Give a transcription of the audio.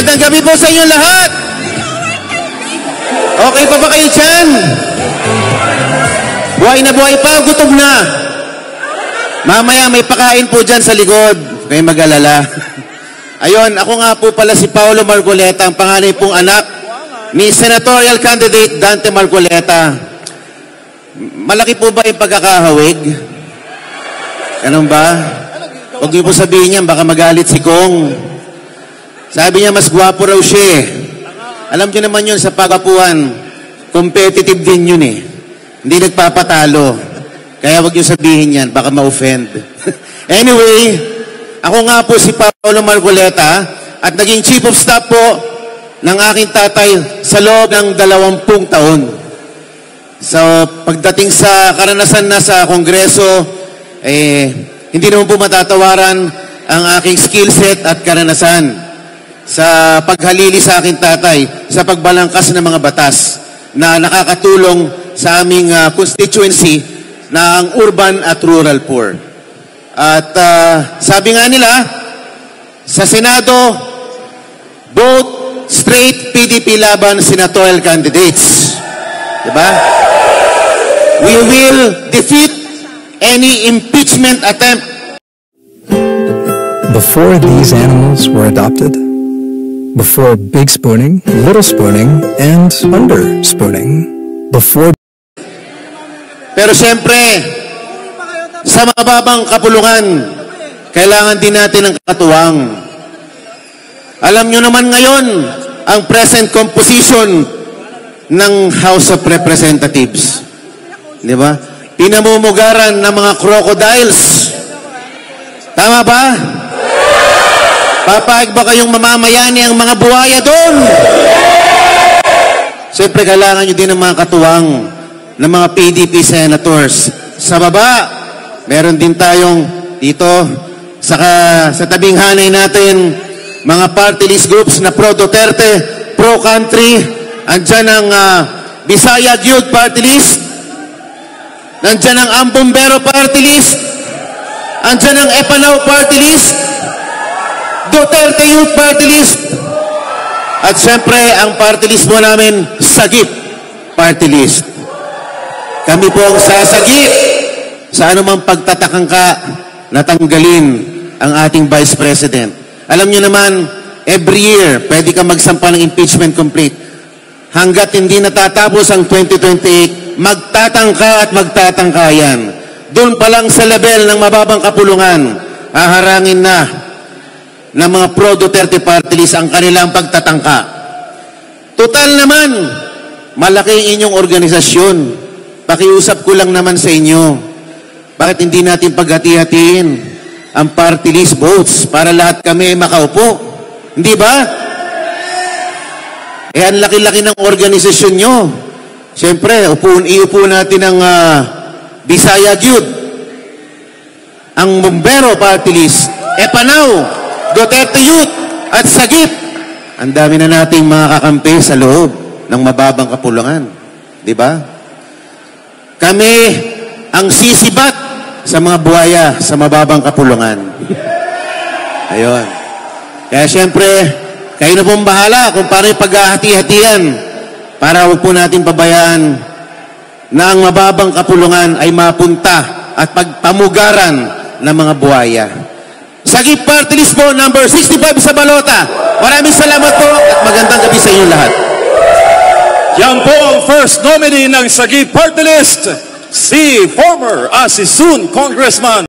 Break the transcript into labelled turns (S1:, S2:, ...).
S1: Magandang gabi po sa inyo lahat. Okay pa ba kayo dyan? Buhay na buhay pa, gutom na. Mamaya may pakain po dyan sa likod. Kayo mag-alala. Ayun, ako nga po pala si Paolo Marcoleta, ang panganay pong anak ni Senatorial Candidate Dante Marcoleta. Malaki po ba yung pagkakahawig? Ganun ba? Huwag niyo po sabihin niya, baka magalit si Kong. Sabi niya, mas gwapo raw siya eh. Alam niyo naman yun sa pagkapuan, competitive din yun eh. Hindi nagpapatalo. Kaya huwag niyo sabihin yan, baka ma-offend. Anyway, ako nga po si Paolo Marcoleta at naging Chief of Staff po ng aking tatay sa loob ng 20 taon. So, pagdating sa karanasan na sa Kongreso, hindi naman po matatawaran ang aking skill set at karanasan sa paghalili sa aking tatay sa pagbalangkas ng mga batas na nakakatulong sa aming constituency na ang urban at rural poor. At sabi nga nila, sa Senado, both straight PDP laban senatorial candidates. Diba? We will defeat any impeachment attempt.
S2: Before these animals were adopted, before big spooning, little spooning, and under spooning, before...
S1: Pero siyempre, sa mababang kapulungan, kailangan din natin ng katuwang. Alam nyo naman ngayon, ang present composition ng House of Representatives. Di ba? Pinamumugaran ng mga crocodiles. Tama ba? Papayag ba kayong mamamayani ang mga buhaya doon? Siyempre, kailangan nyo din ng mga katuwang ng mga PDP senators. Sa baba, meron din tayong dito, sa tabing hanay natin, mga party list groups na pro-Duterte, pro-country. Andyan ang Bisaya Youth Party List. Nandyan ang Ambumbero Party List. Andyan ang Epanao Party List. Duterte Youth Party List. At siyempre, ang party list mo namin, Sagip Party List. Kami po ang sasagip sa anumang pagtatakang ka na tanggalin ang ating Vice President. Alam nyo naman, every year, pwede ka magsampa ng impeachment complete. Hanggat hindi natatapos ang 2028, magtatangka at magtatangka yan. Doon pa lang sa level ng mababang kapulungan, haharangin na ng mga pro-Duterte party list ang kanilang pagtatangka. Total naman, malaki ang inyong organisasyon. Pakiusap ko lang naman sa inyo. Bakit hindi natin paghati-hatiin ang party list votes para lahat kami makaupo? Hindi ba? Ang laki-laki ng organisasyon nyo. Siyempre, iupo natin ang Bisaya Youth, ang Bombero Party List, Epanao, Duterte Youth, at Sagip. Ang dami na nating mga kakampi sa loob ng mababang kapulungan. Di ba? Kami ang sisibat sa mga buhaya sa mababang kapulungan. Ayun. Kaya siyempre, kayo na pong bahala kung paano yung paghahati-hatian para huwag po natin pabayaan na ang mababang kapulungan ay mapunta at pagpamugaran ng mga buhaya. Sagip Party List po, number 65 sa balota. Maraming salamat po at magandang gabi sa inyo lahat.
S3: Yan po ang first nominee ng Sagip Party List, si former, si soon Congressman